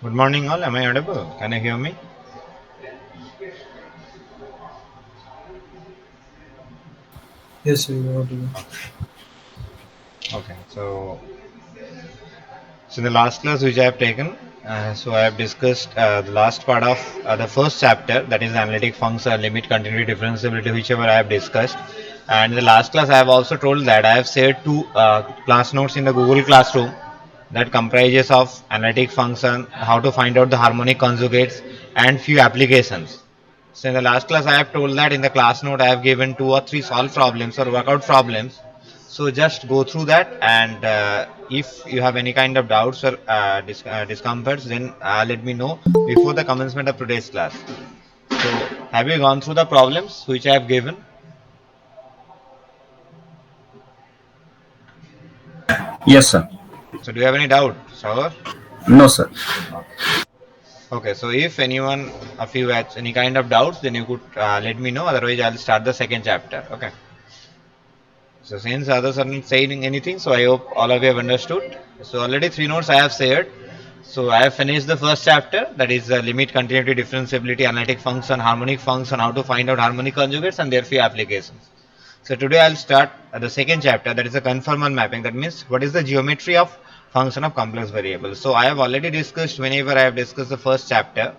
Good morning, all. Am I audible? Can you hear me? Yes, sir, you are audible. Okay. So in the last class which I have taken, so I have discussed the last part of the first chapter, that is analytic function, limit, continuity, differentiability, whichever I have discussed. And in the last class, I have also told that I have shared two class notes in the Google Classroom that comprises of analytic function, how to find out the harmonic conjugates, and few applications. So in the last class, I have told that in the class note, I have given two or three solve problems or workout problems. So just go through that, and if you have any kind of doubts or discomforts, then let me know before the commencement of today's class. So have you gone through the problems which I have given? Yes, sir. So do you have any doubt, Sagar? No, sir. Okay, so if anyone of you has any kind of doubts, then you could let me know. Otherwise, I'll start the second chapter. Okay. So since others are not saying anything, so I hope all of you have understood. So already three notes I have shared. So I have finished the first chapter, that is limit, continuity, differentiability, analytic function, harmonic function, how to find out harmonic conjugates and their few applications. So today I'll start the second chapter, that is a conformal mapping. That means what is the geometry of function of complex variables. So I have already discussed whenever I have discussed the first chapter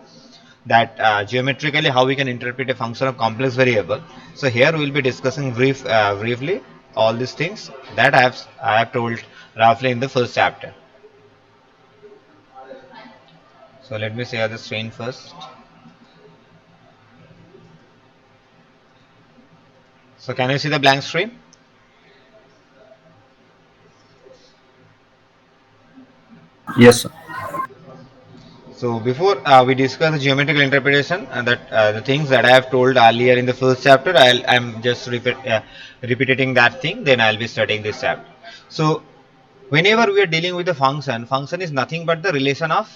that geometrically how we can interpret a function of complex variable. So here we will be discussing briefly all these things that I have told roughly in the first chapter. So let me share the screen first. So can you see the blank screen? Yes, sir. So before we discuss the geometrical interpretation, the things that I have told earlier in the first chapter, I'm just repeating that thing. Then I'll be studying this chapter. So whenever we are dealing with the function is nothing but the relation of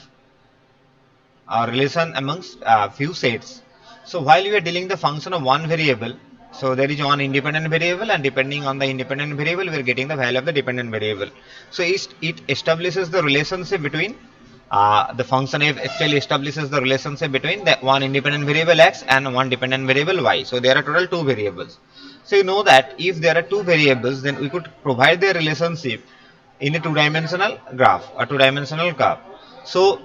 relation amongst few sets. So while we are dealing the function of one variable, so there is one independent variable, and depending on the independent variable, we are getting the value of the dependent variable. So it establishes the relationship between the function f actually establishes the relationship between the one independent variable x and one dependent variable y. So there are total two variables. So you know that if there are two variables, then we could provide their relationship in a two-dimensional graph, a two-dimensional curve. So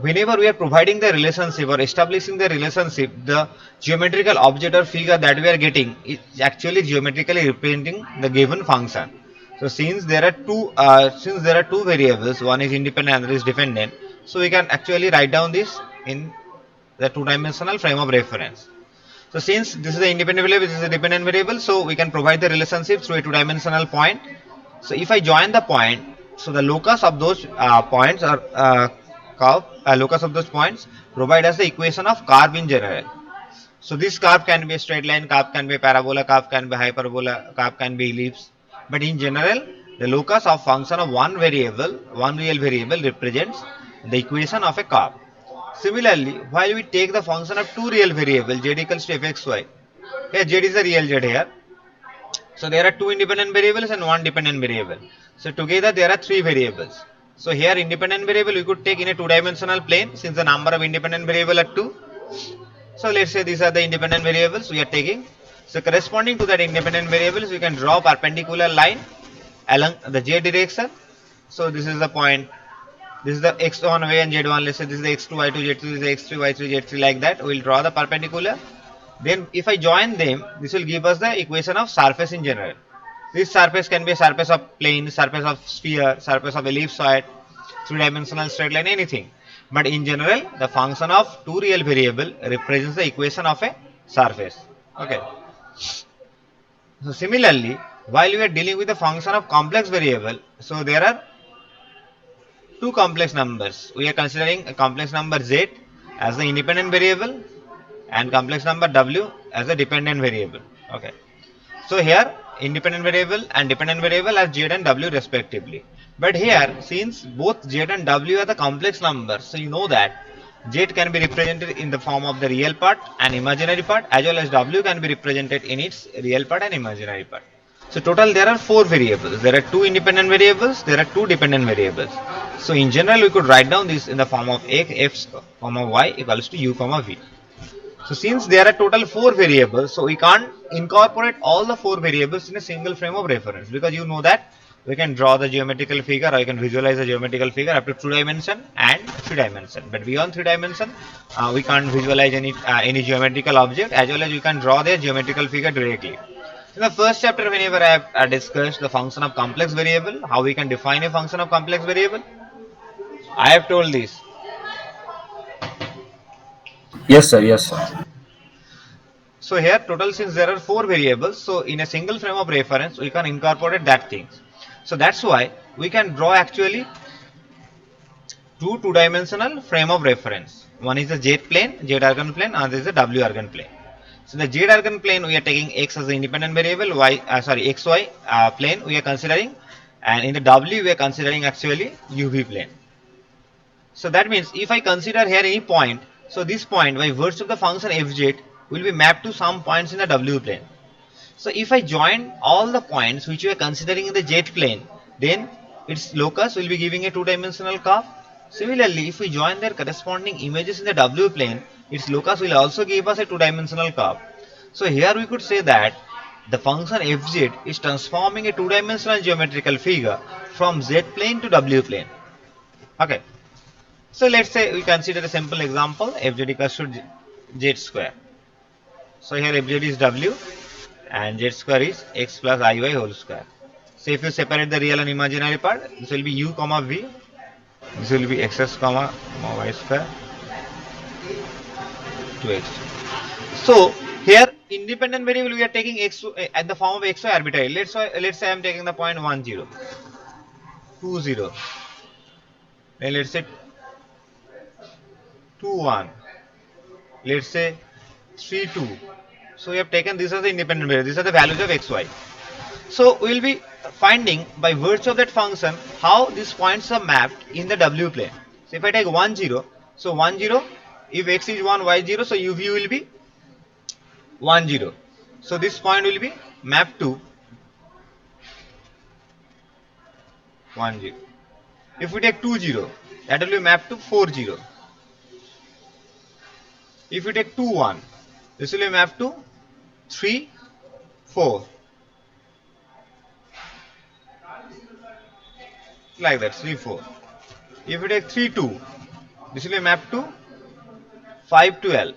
whenever we are providing the relationship or establishing the relationship, the geometrical object or figure that we are getting is actually geometrically representing the given function. So since there are two variables, one is independent and other is dependent, so we can actually write down this in the two-dimensional frame of reference. So since this is the independent variable, this is a dependent variable, so we can provide the relationship through a two-dimensional point. So if I join the point, so the locus of those points or locus of those points provide us the equation of curve in general. So this curve can be a straight line, curve can be a parabola, curve can be hyperbola, curve can be ellipse. But in general, the locus of function of one variable, one real variable represents the equation of a curve. Similarly, while we take the function of two real variables, z equals to fxy, here z is the real z here. So there are two independent variables and one dependent variable. So together there are three variables. So here independent variable we could take in a two-dimensional plane since the number of independent variable are two. So let's say these are the independent variables we are taking. So corresponding to that independent variables, we can draw perpendicular line along the z direction. So this is the point. This is the x1 way and z1. Let's say this is the x2, y2, z2, this is the x3, y3, z3 like that. We'll draw the perpendicular. Then if I join them, this will give us the equation of surface in general. This surface can be a surface of plane, surface of sphere, surface of ellipsoid, three-dimensional straight line, anything. But in general, the function of two real variable represents the equation of a surface. Okay. So similarly, while we are dealing with the function of complex variable, so there are two complex numbers. We are considering a complex number z as the independent variable and complex number w as a dependent variable. Okay. So here independent variable and dependent variable are z and w respectively. But here since both z and w are the complex numbers, so you know that z can be represented in the form of the real part and imaginary part, as well as w can be represented in its real part and imaginary part. So total there are four variables. There are two independent variables, there are two dependent variables. So in general we could write down this in the form of x comma y equals to u comma v. So since there are total four variables, so we can't incorporate all the four variables in a single frame of reference, because you know that we can draw the geometrical figure or you can visualize the geometrical figure up to 2 dimension and 3 dimension. But beyond 3 dimension, we can't visualize any geometrical object, as well as you can draw the geometrical figure directly. In the first chapter, whenever I have discussed the function of complex variable, how we can define a function of complex variable, I have told this. Yes, sir. Yes, sir. So here total, since there are four variables, so in a single frame of reference we can incorporate that things. So that's why we can draw actually two-dimensional frame of reference. One is the z plane, z organ plane, and this is the w organ plane. So the z organ plane we are taking x as the independent variable, xy plane we are considering, and in the w we are considering actually uv plane. So that means if I consider here any point, so this point by virtue of the function fz will be mapped to some points in the w plane. So if I join all the points which we are considering in the z plane, then its locus will be giving a two-dimensional curve. Similarly, if we join their corresponding images in the w plane, its locus will also give us a two-dimensional curve. So here we could say that the function fz is transforming a two-dimensional geometrical figure from z plane to w plane. Okay. So let's say we consider a simple example, fz equals to z square. So here fz is w and z square is x plus iy whole square. So if you separate the real and imaginary part, this will be u comma v, this will be xs comma y square to x. So here independent variable we are taking x at the form of xy arbitrary. Let's say I am taking the point 1 0, 2 0. Then let's say 2 1, let's say 3 2. So we have taken these as the independent variables. These are the values of xy. So we will be finding by virtue of that function how these points are mapped in the w plane. So if I take 1 0, so 1 0, if x is 1, y 0, so uv will be 1 0. So this point will be mapped to 1 0. If we take 2 0, that will be mapped to 4 0. If we take 2 1, this will be mapped to 3 4. Like that, 3 4. If we take 3 2, this will be mapped to 5 12.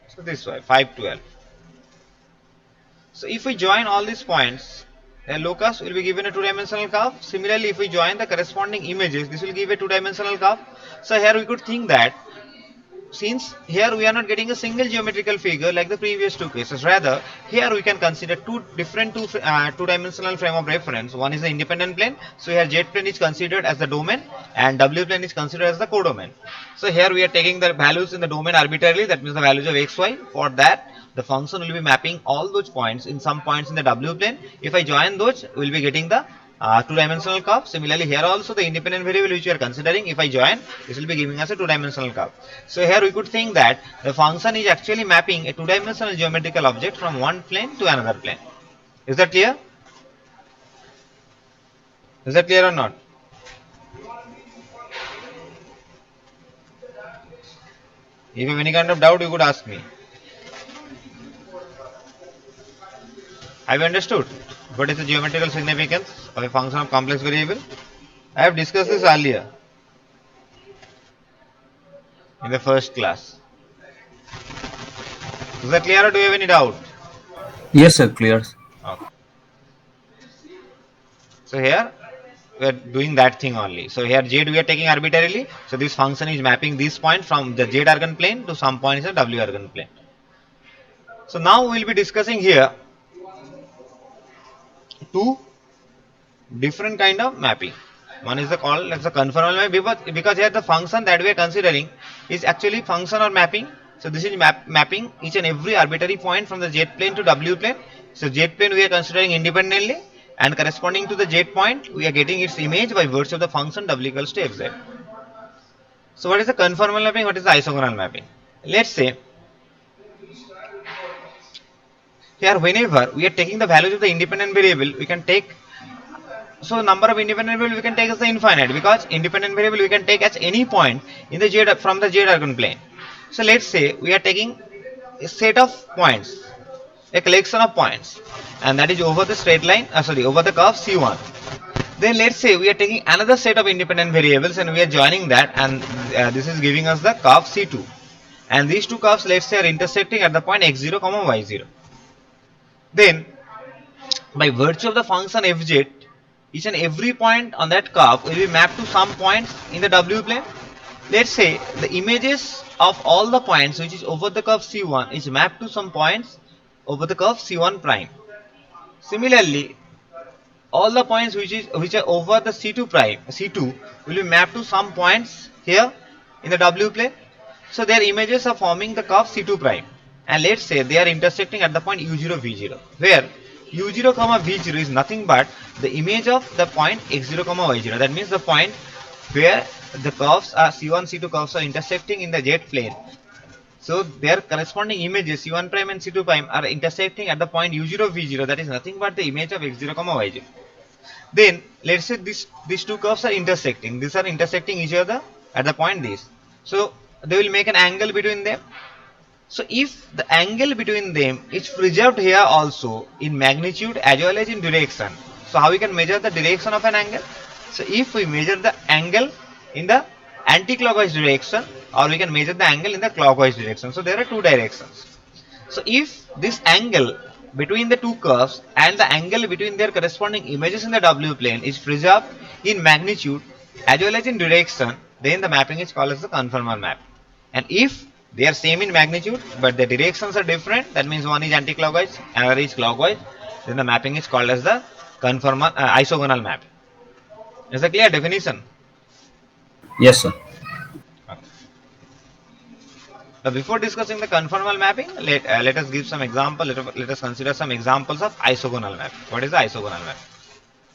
So this way, 5 12. So if we join all these points, a locus will be given a two-dimensional curve. Similarly, if we join the corresponding images, this will give a two-dimensional curve. So here we could think that since here we are not getting a single geometrical figure like the previous two cases, rather here we can consider two different two-dimensional frame of reference. One is the independent plane, so here z plane is considered as the domain and w plane is considered as the codomain. So here we are taking the values in the domain arbitrarily, that means the values of xy. For that the function will be mapping all those points in some points in the w plane. If I join those, we will be getting the two-dimensional curve. Similarly, here also the independent variable which we are considering, if I join, this will be giving us a two-dimensional curve. So here we could think that the function is actually mapping a two-dimensional geometrical object from one plane to another plane. Is that clear? Is that clear or not? If you have any kind of doubt, you could ask me. Have you understood what is the geometrical significance of a function of complex variable? I have discussed this earlier in the first class. Is that clear or do you have any doubt? Yes, sir. Clear. Okay. So here we are doing that thing only. So here z we are taking arbitrarily. So this function is mapping this point from the z argon plane to some point in the w argon plane. So now we will be discussing here two different kind of mapping. One is the called as the conformal map, because here the function that we are considering is actually function or mapping. So this is mapping each and every arbitrary point from the z plane to w plane. So z plane we are considering independently, and corresponding to the z point we are getting its image by virtue of the function w equals to fz. So what is the conformal mapping? What is the isogonal mapping? Let's say here whenever we are taking the values of the independent variable, we can take, so number of independent variable we can take as the infinite, because independent variable we can take at any point in the z from the z argon plane. So let's say we are taking a set of points, a collection of points, and that is over the straight line, over the curve C1. Then let's say we are taking another set of independent variables and we are joining that, and this is giving us the curve C2. And these two curves, let's say, are intersecting at the point x0, y0. Then by virtue of the function fz, each and every point on that curve will be mapped to some points in the w plane. Let's say the images of all the points which is over the curve C1 is mapped to some points over the curve C1 prime. Similarly, all the points which are over the C2 prime, C2 will be mapped to some points here in the w plane. So their images are forming the curve C2 prime, and let's say they are intersecting at the point u0 v0, where u0 comma v0 is nothing but the image of the point x0 comma y0. That means the point where the curves are c1 c2 curves are intersecting in the z plane. So their corresponding images c1 prime and c2 prime are intersecting at the point u0 v0, that is nothing but the image of x0 comma y0. Then let's say these two curves are intersecting. These are intersecting each other at the point this. So they will make an angle between them. So if the angle between them is preserved here also in magnitude as well as in direction. So how we can measure the direction of an angle? So if we measure the angle in the anti-clockwise direction, or we can measure the angle in the clockwise direction. So there are two directions. So if this angle between the two curves and the angle between their corresponding images in the w plane is preserved in magnitude as well as in direction, then the mapping is called as the conformal map. And if they are same in magnitude but the directions are different, that means one is anti-clockwise, another is clockwise, then the mapping is called as the conformal isogonal map. Is a clear definition? Yes, sir. But before discussing the conformal mapping, let us give some example. Let us consider some examples of isogonal mapping. What is the isogonal map?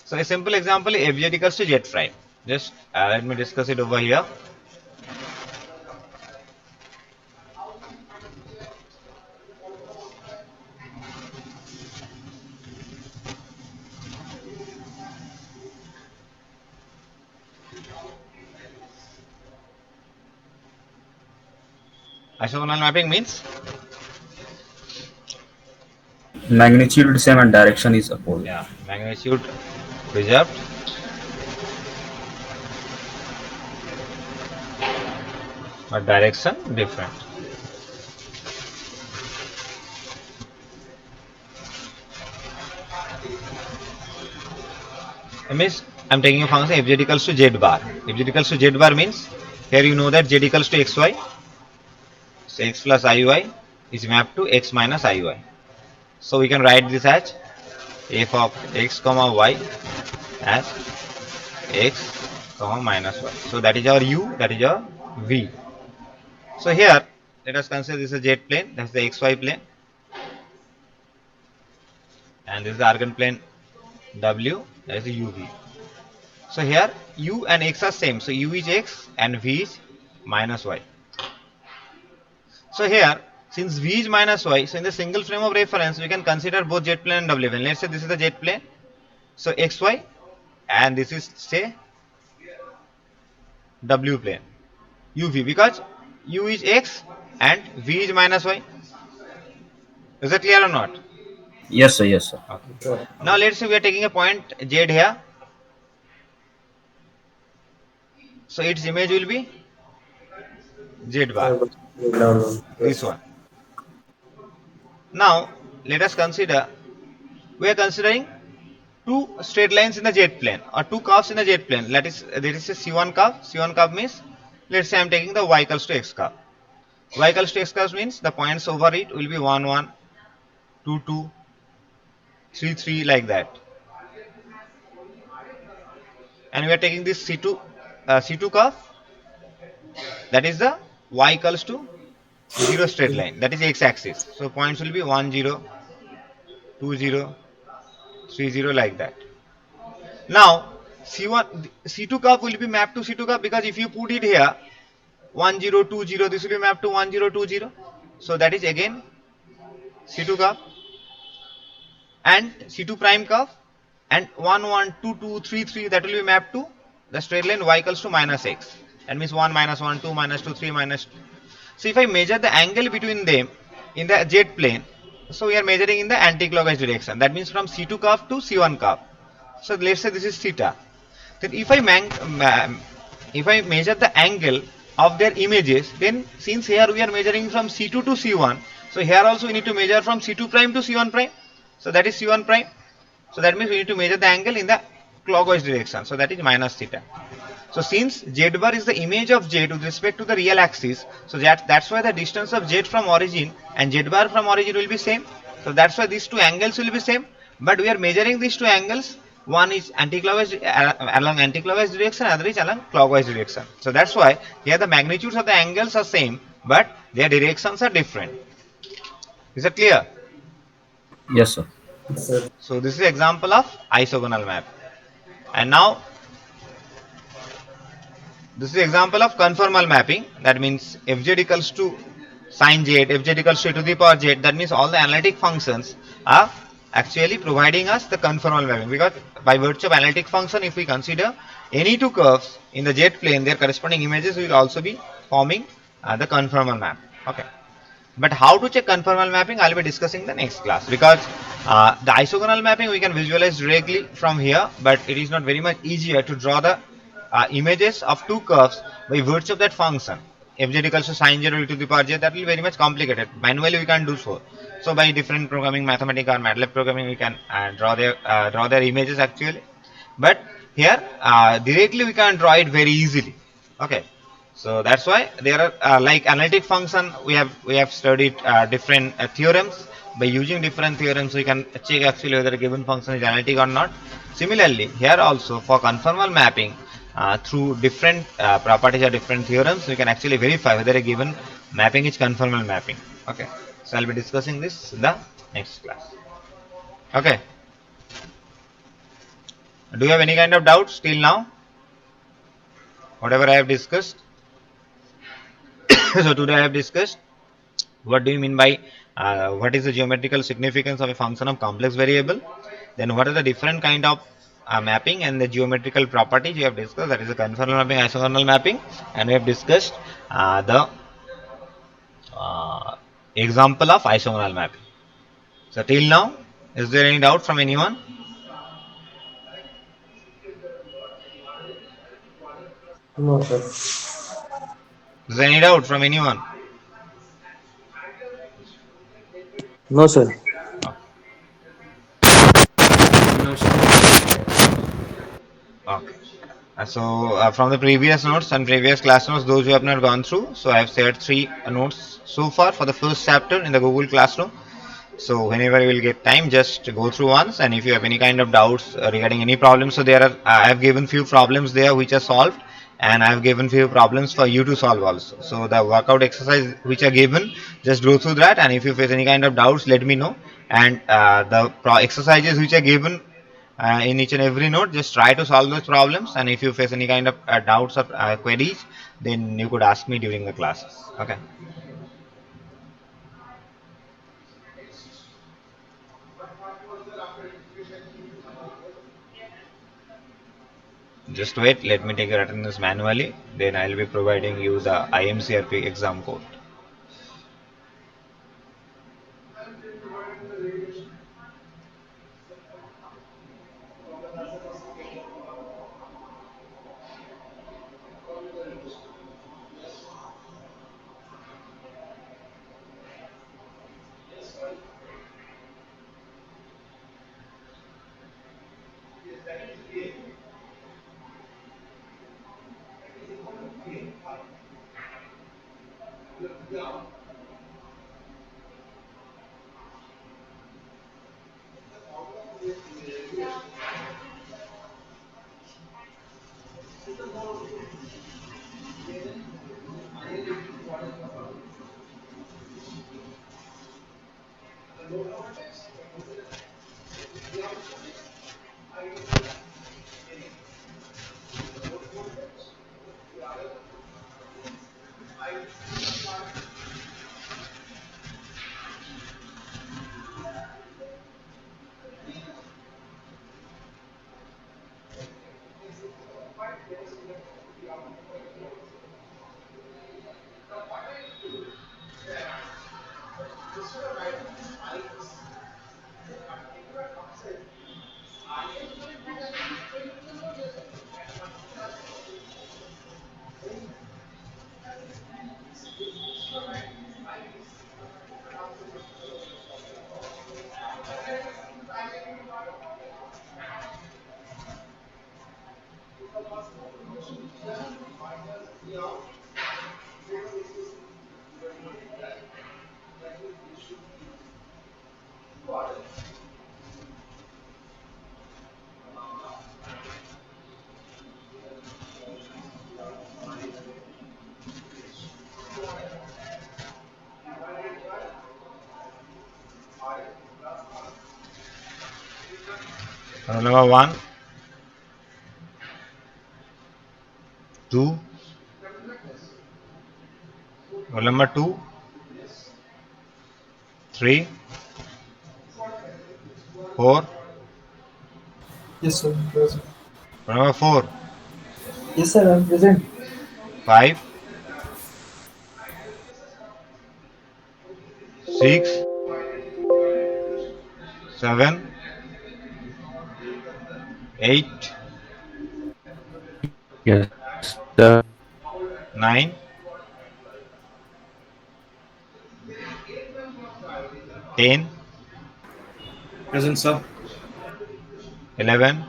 So a simple example is fz equals to z prime. Just let me discuss it over here. Isogonal mapping means Magnitude same and direction is opposite. yeah, magnitude preserved, but direction different. That means I'm taking a function fz equals to z bar. Fz equals to z bar means here you know that z equals to xy. So x plus iy is mapped to x minus iy. So we can write this as f of x comma y as x comma minus y. So that is our u, that is our v. So here let us consider this is a z plane, that's the xy plane, and this is the argand plane w, that is the uv. So here u and x are same, so u is x and v is minus y. So here since v is minus y, so in the single frame of reference we can consider both z plane and w plane. Let's say this is the z plane, so xy, and this is say w plane uv, because u is x and v is minus y. Is that clear or not? Yes, sir. Yes, sir. Okay. Now let's say we are taking a point z here, so its image will be z bar, this one. Now let us consider, we are considering two straight lines in the z plane or two curves in the z plane. That is, there is a c1 curve. C1 curve means, let's say I'm taking the y equals to x curve. Y equals to x curve means the points over it will be 1 1, 2 2, 3 3, like that. And we are taking this c2 curve, that is the y equals to 0 straight line, that is x axis. So points will be 1 0, 2 0, 3 0, like that. Now c1 c2 curve will be mapped to c2 curve, because if you put it here 1 0 2 0, this will be mapped to 1 0 2 0. So that is again c2 curve, and c2 prime curve, and 1 1 2 2 3 3, that will be mapped to the straight line y equals to minus x. That means 1 minus 1, 2 minus 2, 3 minus 2. So if I measure the angle between them in the z plane, so we are measuring in the anti-clockwise direction. That means from c2 curve to c1 curve. So let's say this is theta. Then if I measure the angle of their images, then since here we are measuring from c2 to c1, so here also we need to measure from c2 prime to c1 prime. So that is c1 prime. So that means we need to measure the angle in the clockwise direction. So that is minus theta. So since z bar is the image of z with respect to the real axis, so that's why the distance of z from origin and z bar from origin will be same. So that's why these two angles will be same. But we are measuring these two angles. One is anti-clockwise along anti-clockwise direction, other is along clockwise direction. So that's why here the magnitudes of the angles are same, but their directions are different. Is that clear? Yes, sir. So this is example of isogonal map. And now this is example of conformal mapping. That means fz equals to sin z, fz equals to e to the power z. That means all the analytic functions are actually providing us the conformal mapping, because by virtue of analytic function, if we consider any two curves in the z plane, their corresponding images will also be forming the conformal map. Okay. But how to check conformal mapping, I'll be discussing the next class, because the isogonal mapping we can visualize directly from here, but it is not very much easier to draw the images of two curves by virtue of that function fz equals to sin 0 e to the power j. That will be very much complicated. Manually we can't do so. So by different programming, mathematics or MATLAB programming, we can draw their images actually. But here directly we can draw it very easily. Okay. So that's why there are like analytic function, we have studied different theorems. By using different theorems, we can check actually whether a given function is analytic or not. Similarly, here also for conformal mapping, through different properties or different theorems, we can actually verify whether a given Mapping is conformal mapping. Okay. So I'll be discussing this in the next class. Okay. Do you have any kind of doubts till now? Whatever I have discussed. So today I have discussed what do you mean by what is the geometrical significance of a function of complex variable, then what are the different kind of mapping and the geometrical properties we have discussed, that is the conformal mapping, isogonal mapping, and we have discussed the uh, example of isogonal mapping. So till now, is there any doubt from anyone? No, sir. Is there any doubt from anyone? No, sir. No, sir. Okay. From the previous notes and previous class notes, those who have not gone through, so I have shared three notes so far for the first chapter in the Google Classroom. So whenever you will get time, just go through once. And if you have any kind of doubts regarding any problems, so there are I have given few problems there which are solved, and I have given few problems for you to solve also. So the workout exercise which are given, just go through that. And if you face any kind of doubts, let me know. And exercises which are given in each and every note, just try to solve those problems. And if you face any kind of doubts or queries, then you could ask me during the classes. Okay. Just wait, let me take your attendance manually. Then I'll be providing you the IMCRP exam code. Roll number 1, 2, roll number 2, 3, 4, Yes, sir. Present. roll number 4, Yes, sir. I'm present. 5, 6, 7, 8, Yes, sir. 9, 10, Present, sir. 11,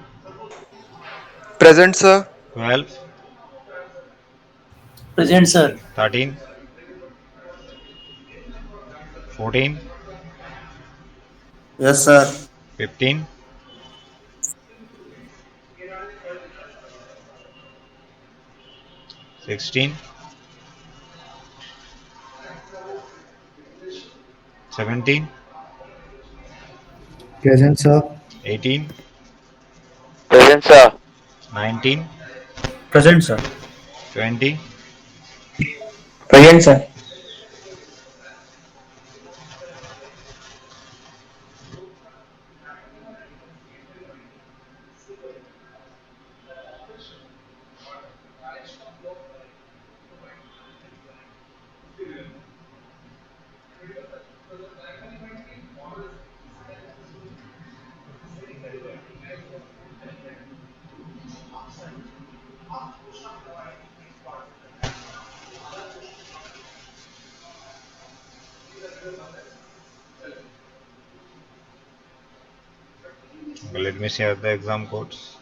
Present, sir. 12, Present, sir. 13, 14, Yes, sir. 15, 16, 17, Present, sir. 18, Present, sir. 19, Present, sir. 20, Present, sir. Okay, let me share the exam codes.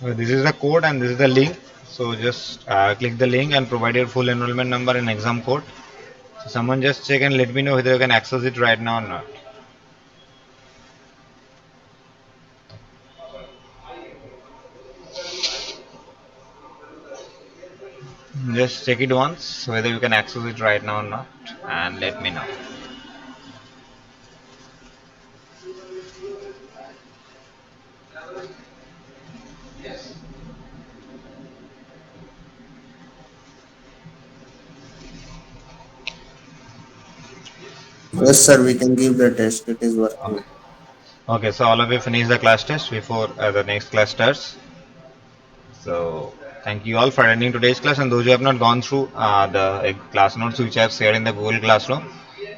This is the code and this is the link. So just click the link and provide your full enrollment number and exam code. So someone just check and let me know whether you can access it right now or not. Just check it once whether you can access it right now or not and let me know. Yes, sir, we can give the test. It is working. Okay, so all of you finish the class test before the next class starts. So thank you all for attending today's class, and those who have not gone through the class notes which I have shared in the Google Classroom,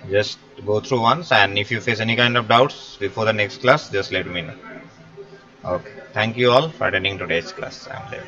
just go through once, and if you face any kind of doubts before the next class, just let me know. Okay, thank you all for attending today's class. I'm leaving.